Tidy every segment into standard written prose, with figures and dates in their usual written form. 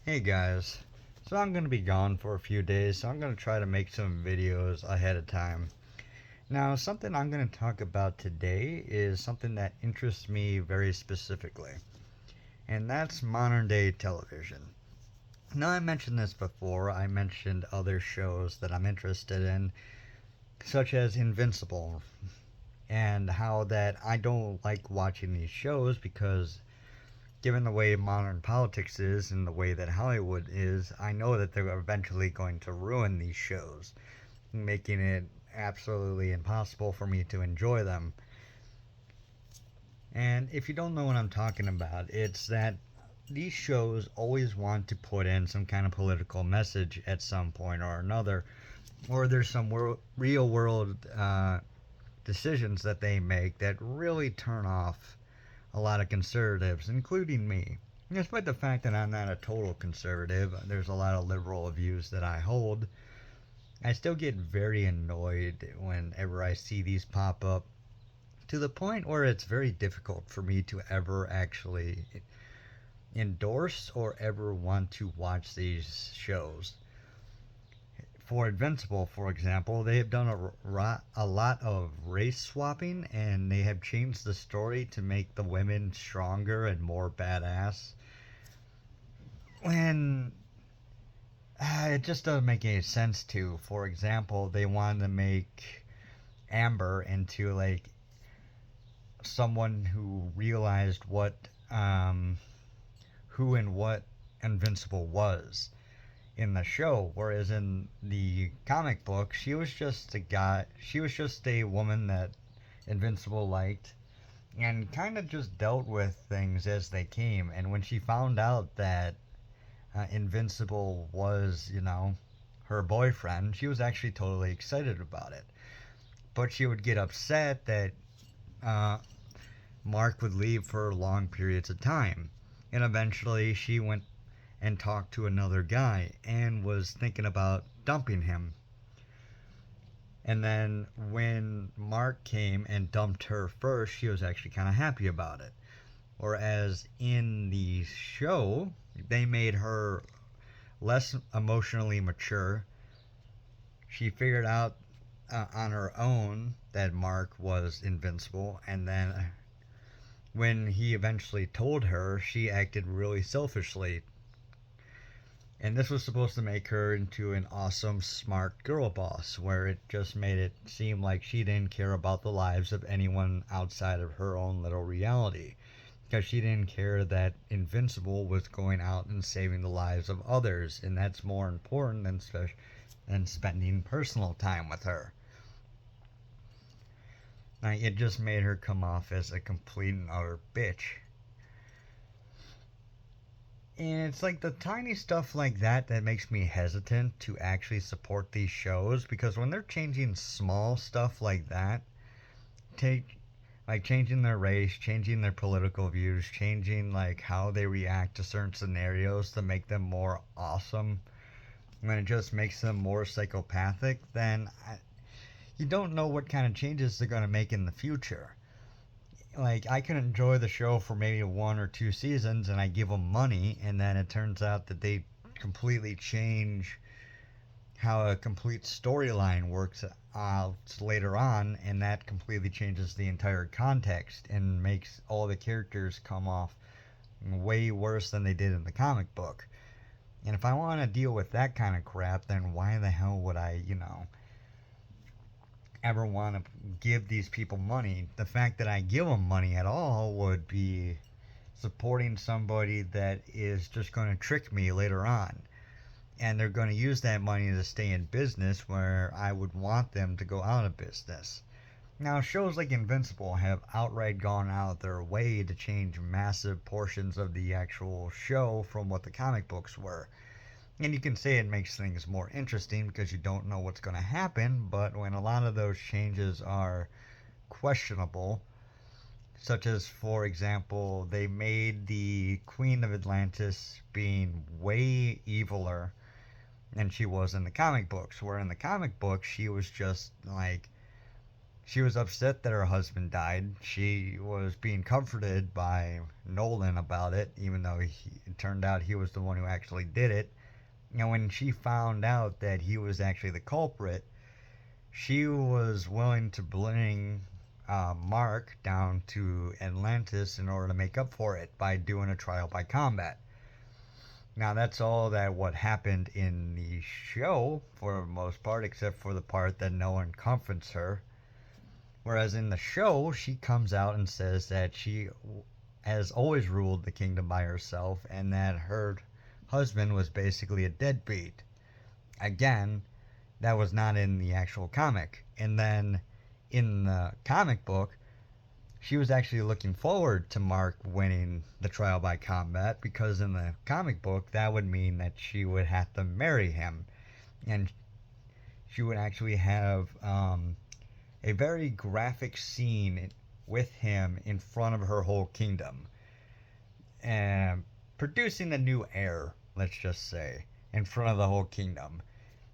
Hey guys, so I'm going to be gone for a few days, so I'm going to try to make some videos ahead of time. Now, something I'm going to talk about today is something that interests me very specifically, and that's modern day television. Now, I mentioned this before, I mentioned other shows that I'm interested in, such as Invincible, and how that I don't like watching these shows because given the way modern politics is and the way that Hollywood is, I know that they're eventually going to ruin these shows, making it absolutely impossible for me to enjoy them. And if you don't know what I'm talking about, it's that these shows always want to put in some kind of political message at some point or another, or there's some real world decisions that they make that really turn off a lot of conservatives, including me. Despite the fact that I'm not a total conservative, there's a lot of liberal views that I hold. I still get very annoyed whenever I see these pop up to the point where it's very difficult for me to ever actually endorse or ever want to watch these shows. For Invincible, for example, they have done a lot of race swapping and they have changed the story to make the women stronger and more badass. When it just doesn't make any sense to. For example, they wanted to make Amber into like someone who realized who and what Invincible was in the show, whereas in the comic book, she was just a guy. She was just a woman that Invincible liked, and kind of just dealt with things as they came. And when she found out that Invincible was, her boyfriend, she was actually totally excited about it. But she would get upset that uh, Mark would leave for long periods of time. And eventually she went and talked to another guy and was thinking about dumping him. And then when Mark came and dumped her first, she was actually kind of happy about it. Whereas in the show, they made her less emotionally mature. She figured out on her own that Mark was invincible, and then when he eventually told her, she acted really selfishly. And this was supposed to make her into an awesome, smart girl boss, where it just made it seem like she didn't care about the lives of anyone outside of her own little reality. Because she didn't care that Invincible was going out and saving the lives of others, and that's more important than spending personal time with her. Like, it just made her come off as a complete and utter bitch. And it's like the tiny stuff like that that makes me hesitant to actually support these shows because when they're changing small stuff like that, take like changing their race, changing their political views, changing like how they react to certain scenarios to make them more awesome, when it just makes them more psychopathic, then you don't know what kind of changes they're going to make in the future. Like I can enjoy the show for maybe one or two seasons and I give them money and then it turns out that they completely change how a complete storyline works out later on, and that completely changes the entire context and makes all the characters come off way worse than they did in the comic book. And if I want to deal with that kind of crap, then why the hell would I, ever want to give these people money? The fact that I give them money at all would be supporting somebody that is just going to trick me later on. And they're going to use that money to stay in business where I would want them to go out of business. Now, shows like Invincible have outright gone out their way to change massive portions of the actual show from what the comic books were. And you can say it makes things more interesting because you don't know what's going to happen, but when a lot of those changes are questionable, such as, for example, they made the Queen of Atlantis being way eviler than she was in the comic books, where in the comic books she was just like She was upset that her husband died. She was being comforted by Nolan about it, even though it turned out he was the one who actually did it. And when she found out that he was actually the culprit, she was willing to bring Mark down to Atlantis in order to make up for it by doing a trial by combat. Now that's all that what happened in the show for the most part, except for the part that no one comforts her. Whereas in the show, she comes out and says that she has always ruled the kingdom by herself and that her husband was basically a deadbeat. Again, that was not in the actual comic. And then in the comic book, she was actually looking forward to Mark winning the trial by combat because in the comic book, that would mean that she would have to marry him. And she would actually have a very graphic scene with him in front of her whole kingdom. And producing a new heir, let's just say, in front of the whole kingdom.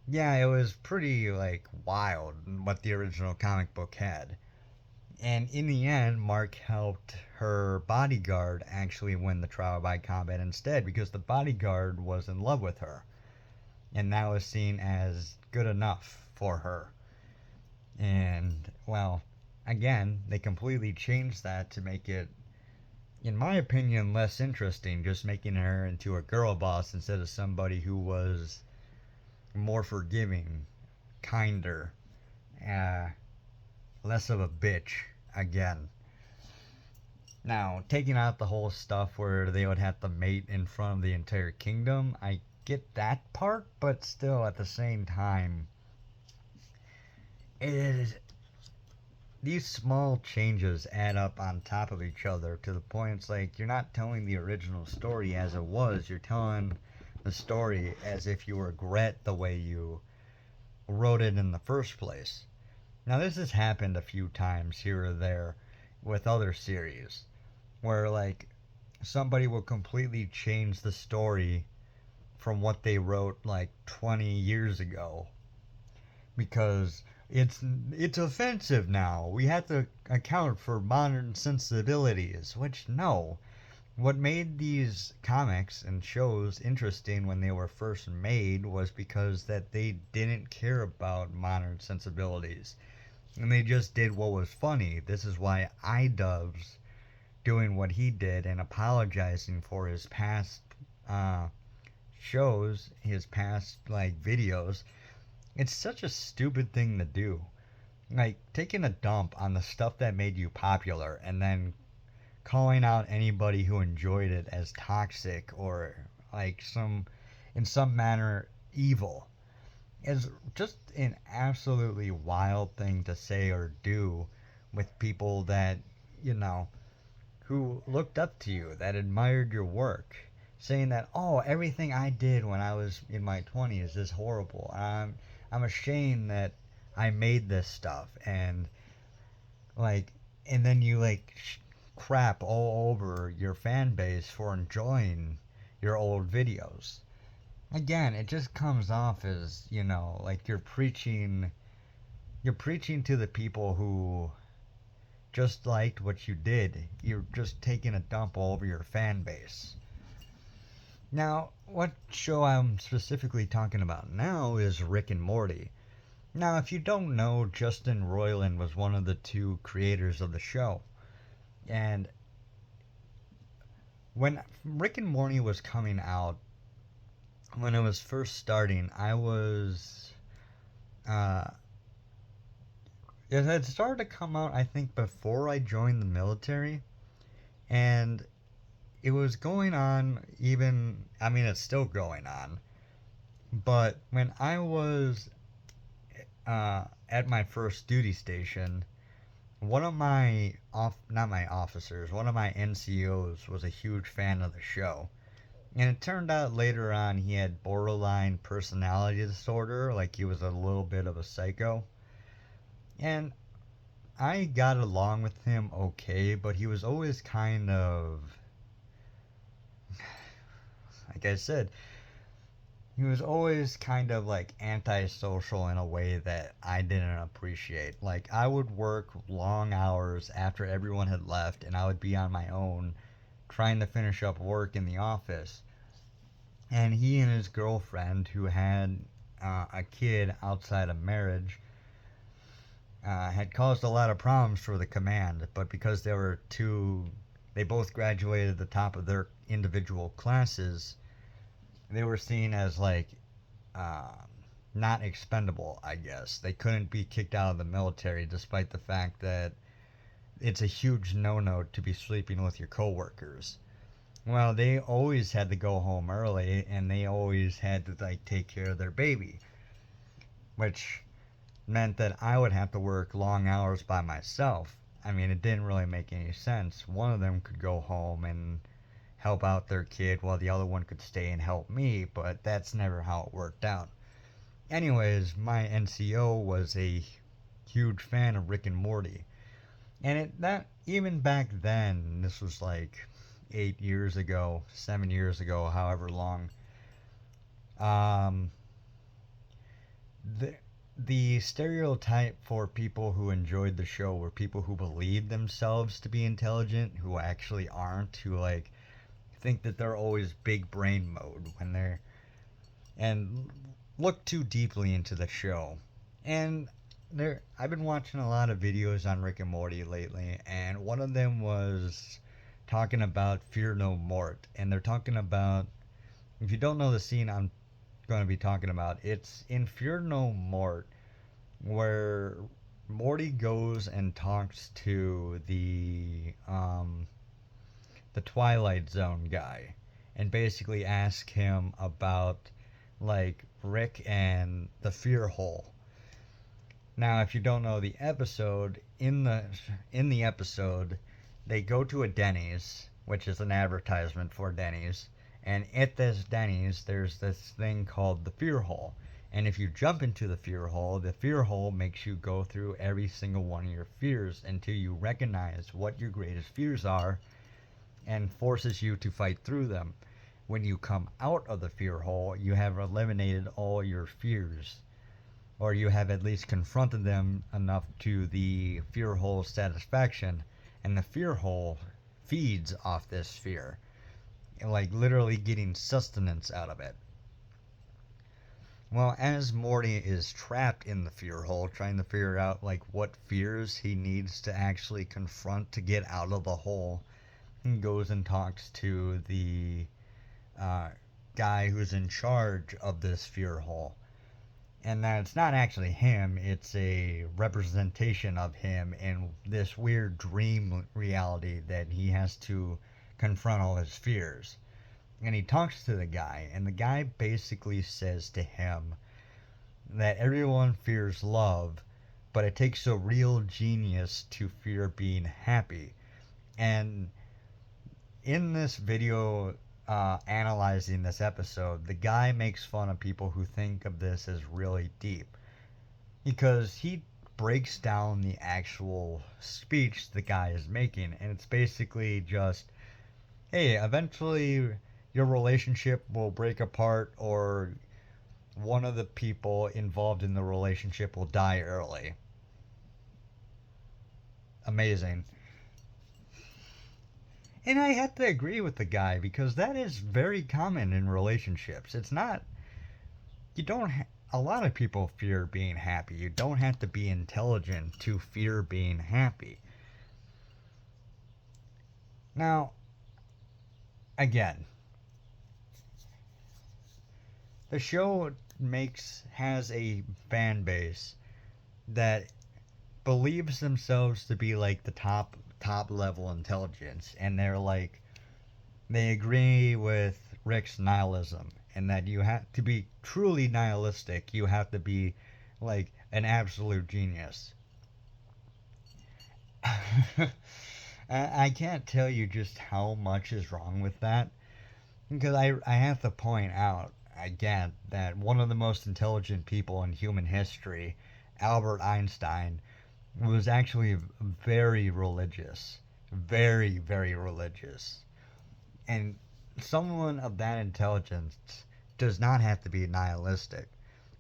Yeah, it was pretty, like, wild what the original comic book had. And in the end, Mark helped her bodyguard actually win the trial by combat instead because the bodyguard was in love with her. And that was seen as good enough for her. And, well, again, they completely changed that to make it, in my opinion, less interesting, just making her into a girl boss instead of somebody who was more forgiving, kinder, less of a bitch again. Now, taking out the whole stuff where they would have to mate in front of the entire kingdom, I get that part, but still at the same time, it is, these small changes add up on top of each other to the point it's like you're not telling the original story as it was, you're telling the story as if you regret the way you wrote it in the first place. Now, this has happened a few times here or there with other series where, like, somebody will completely change the story from what they wrote like 20 years ago because it's offensive now. We have to account for modern sensibilities, which no. What made these comics and shows interesting when they were first made was because that they didn't care about modern sensibilities. And they just did what was funny. This is why iDubbbz doing what he did and apologizing for his past shows, his past like videos. It's such a stupid thing to do. Like taking a dump on the stuff that made you popular and then calling out anybody who enjoyed it as toxic or like in some manner evil is just an absolutely wild thing to say or do with people that, you know, who looked up to you, that admired your work, saying that, oh, everything I did when I was in my 20s is horrible. I'm ashamed that I made this stuff. And, like, and then you, like, crap all over your fan base for enjoying your old videos. Again, it just comes off as, you know, like you're preaching to the people who just liked what you did. You're just taking a dump all over your fan base. Now, what show I'm specifically talking about now is Rick and Morty. Now, if you don't know, Justin Roiland was one of the two creators of the show. And when Rick and Morty was coming out, when it was first starting, it had started to come out, I think, before I joined the military. And it was going on even, I mean, it's still going on. But when I was at my first duty station, one of my, not my officers, one of my NCOs was a huge fan of the show. And it turned out later on he had borderline personality disorder, like he was a little bit of a psycho. And I got along with him okay, but he was always kind of, like I said, he was always kind of like antisocial in a way that I didn't appreciate. Like, I would work long hours after everyone had left, and I would be on my own trying to finish up work in the office. And he and his girlfriend, who had a kid outside of marriage, had caused a lot of problems for the command. But because they both graduated at the top of their individual classes, they were seen as like uh, not expendable, I guess. They couldn't be kicked out of the military despite the fact that it's a huge no-no to be sleeping with your coworkers. Well, they always had to go home early, and they always had to like take care of their baby, which meant that I would have to work long hours by myself. I mean, it didn't really make any sense. One of them could go home and help out their kid while the other one could stay and help me, but that's never how it worked out. Anyways, my NCO was a huge fan of Rick and Morty. And that even back then, this was like 8 years ago, 7 years ago, however long. Um, the the stereotype for people who enjoyed the show were people who believed themselves to be intelligent, who actually aren't, who like think that they're always big brain mode when they're and look too deeply into the show. And I've been watching a lot of videos on Rick and Morty lately, and one of them was talking about Fear No Mort, and they're talking about, if you don't know the scene I'm going to be talking about, it's in Fear No Mort where Morty goes and talks to the Twilight Zone guy and basically asks him about like Rick and the Fear Hole. Now, if you don't know the episode, in the episode, they go to a Denny's, which is an advertisement for Denny's, and at this Denny's, there's this thing called the Fear Hole. And if you jump into the Fear Hole makes you go through every single one of your fears until you recognize what your greatest fears are and forces you to fight through them. When you come out of the Fear Hole, you have eliminated all your fears, or you have at least confronted them enough to the Fear Hole's satisfaction, and the Fear Hole feeds off this fear, like literally getting sustenance out of it. Well, as Morty is trapped in the Fear Hole, trying to figure out like what fears he needs to actually confront to get out of the hole, he goes and talks to the uh, guy who's in charge of this Fear Hole. And that it's not actually him, it's a representation of him in this weird dream reality that he has to confront all his fears. And he talks to the guy, and the guy basically says to him that everyone fears love, but it takes a real genius to fear being happy. And in this video analyzing this episode, the guy makes fun of people who think of this as really deep because he breaks down the actual speech the guy is making, and it's basically just, hey, eventually your relationship will break apart, or one of the people involved in the relationship will die early. Amazing. And I have to agree with the guy because that is very common in relationships. It's not, you don't, a lot of people fear being happy. You don't have to be intelligent to fear being happy. Now, again, the show has a fan base that believes themselves to be like the top level intelligence, and they agree with Rick's nihilism, and that you have to be truly nihilistic, you have to be like an absolute genius. I can't tell you just how much is wrong with that, because I have to point out again that one of the most intelligent people in human history, Albert Einstein, was actually very religious. Very, very religious. And someone of that intelligence does not have to be nihilistic.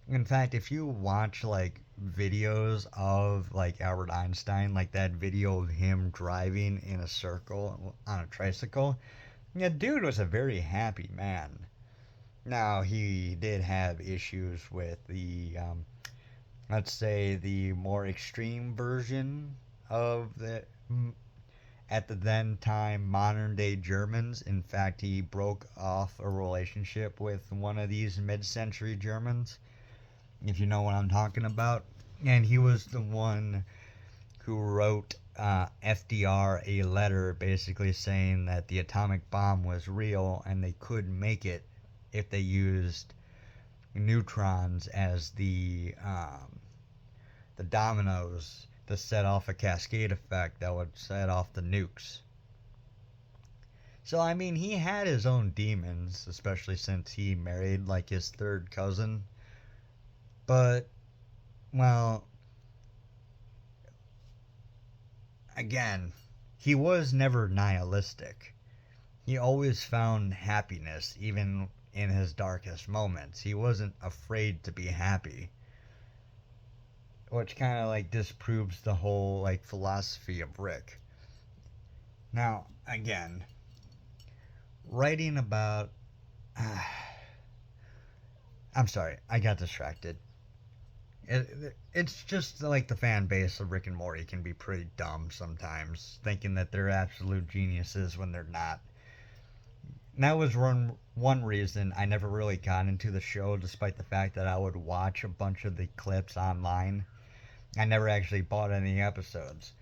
In fact, if you watch like videos of like Albert Einstein, like that video of him driving in a circle on a tricycle, yeah, dude was a very happy man. Now he did have issues with the, let's say, the more extreme version of the at the then time modern day Germans. In fact, he broke off a relationship with one of these mid century Germans, if you know what I'm talking about. And he was the one who wrote FDR a letter basically saying that the atomic bomb was real and they could make it if they used neutrons as the dominoes to set off a cascade effect that would set off the nukes. So I mean, he had his own demons, especially since he married like his third cousin. But well, again, he was never nihilistic. He always found happiness, even in his darkest moments. He wasn't afraid to be happy, which kind of like disproves the whole like philosophy of Rick. Now, again, writing about. I'm sorry, I got distracted. It's just like the fan base of Rick and Morty can be pretty dumb sometimes, thinking that they're absolute geniuses when they're not. And that was one reason I never really got into the show, despite the fact that I would watch a bunch of the clips online. I never actually bought any episodes.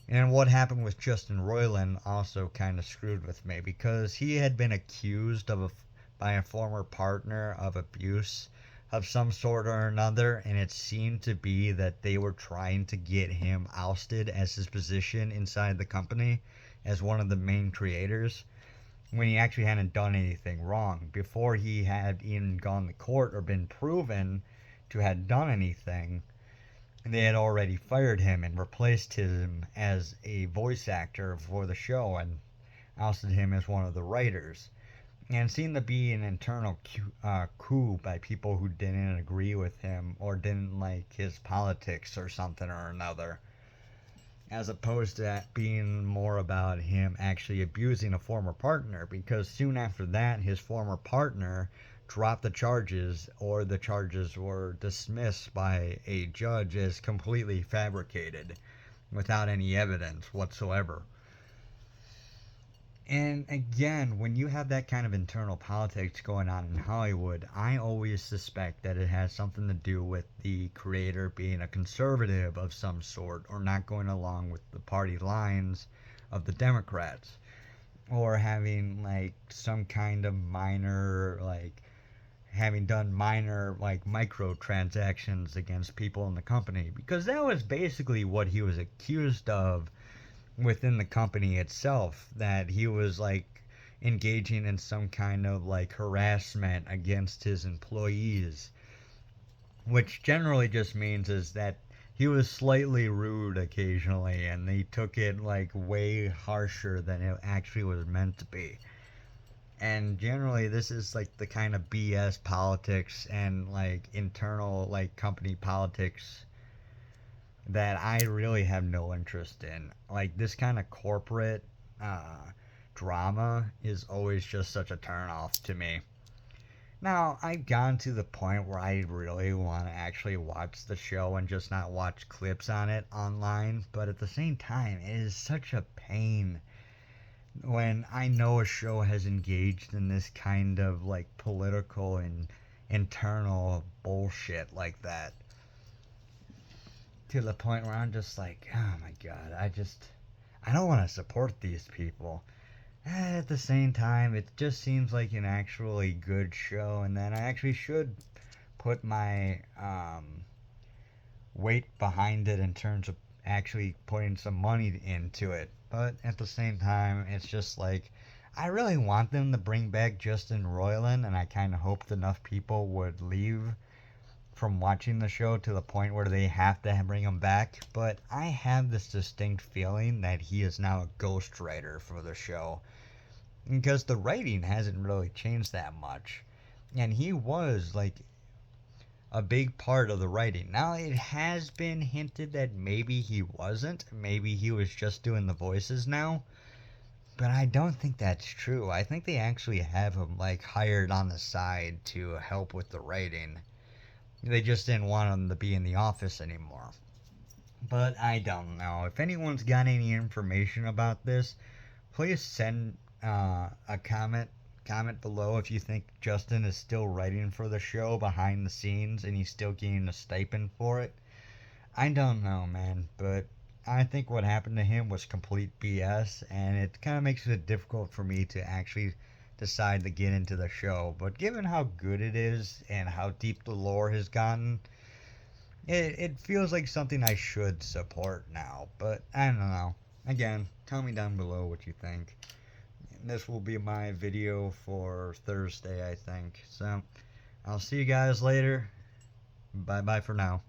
And what happened with Justin Roiland also kind of screwed with me, because he had been accused by a former partner of abuse of some sort or another, and it seemed to be that they were trying to get him ousted as his position inside the company as one of the main creators, when he actually hadn't done anything wrong. Before he had even gone to court or been proven to have done anything, they had already fired him and replaced him as a voice actor for the show and ousted him as one of the writers. And seemed to be an internal coup by people who didn't agree with him or didn't like his politics or something or another, as opposed to that being more about him actually abusing a former partner, because soon after that his former partner dropped the charges, or the charges were dismissed by a judge as completely fabricated without any evidence whatsoever. And again, when you have that kind of internal politics going on in Hollywood, I always suspect that it has something to do with the creator being a conservative of some sort, or not going along with the party lines of the Democrats, or having like some kind of minor, like having done minor like microtransactions against people in the company, because that was basically what he was accused of within the company itself, that he was like engaging in some kind of like harassment against his employees, which generally just means is that he was slightly rude occasionally, and they took it like way harsher than it actually was meant to be. And generally this is like the kind of BS politics and like internal like company politics that I really have no interest in. Like this kind of corporate drama is always just such a turnoff to me. Now, I've gotten to the point where I really want to actually watch the show and just not watch clips on it online, but at the same time, it is such a pain when I know a show has engaged in this kind of like political and internal bullshit like that, to the point where I'm just like, oh my god, I don't want to support these people. At the same time, it just seems like an actually good show, and then I actually should put my weight behind it in terms of actually putting some money into it. But at the same time, it's just like, I really want them to bring back Justin Roiland, and I kind of hoped enough people would leave from watching the show to the point where they have to bring him back. But I have this distinct feeling that he is now a ghostwriter for the show, because the writing hasn't really changed that much. And he was like a big part of the writing. Now, it has been hinted that maybe he wasn't. Maybe he was just doing the voices now. But I don't think that's true. I think they actually have him like hired on the side to help with the writing. They just didn't want him to be in the office anymore. But I don't know. If anyone's got any information about this, please send a comment below if you think Justin is still writing for the show behind the scenes and he's still getting a stipend for it. I don't know, man, but I think what happened to him was complete BS, and it kind of makes it difficult for me to actually decide to get into the show. But given how good it is and how deep the lore has gotten, it feels like something I should support now. But I don't know. Again, tell me down below what you think. This will be my video for Thursday, I think. So, I'll see you guys later. Bye bye for now.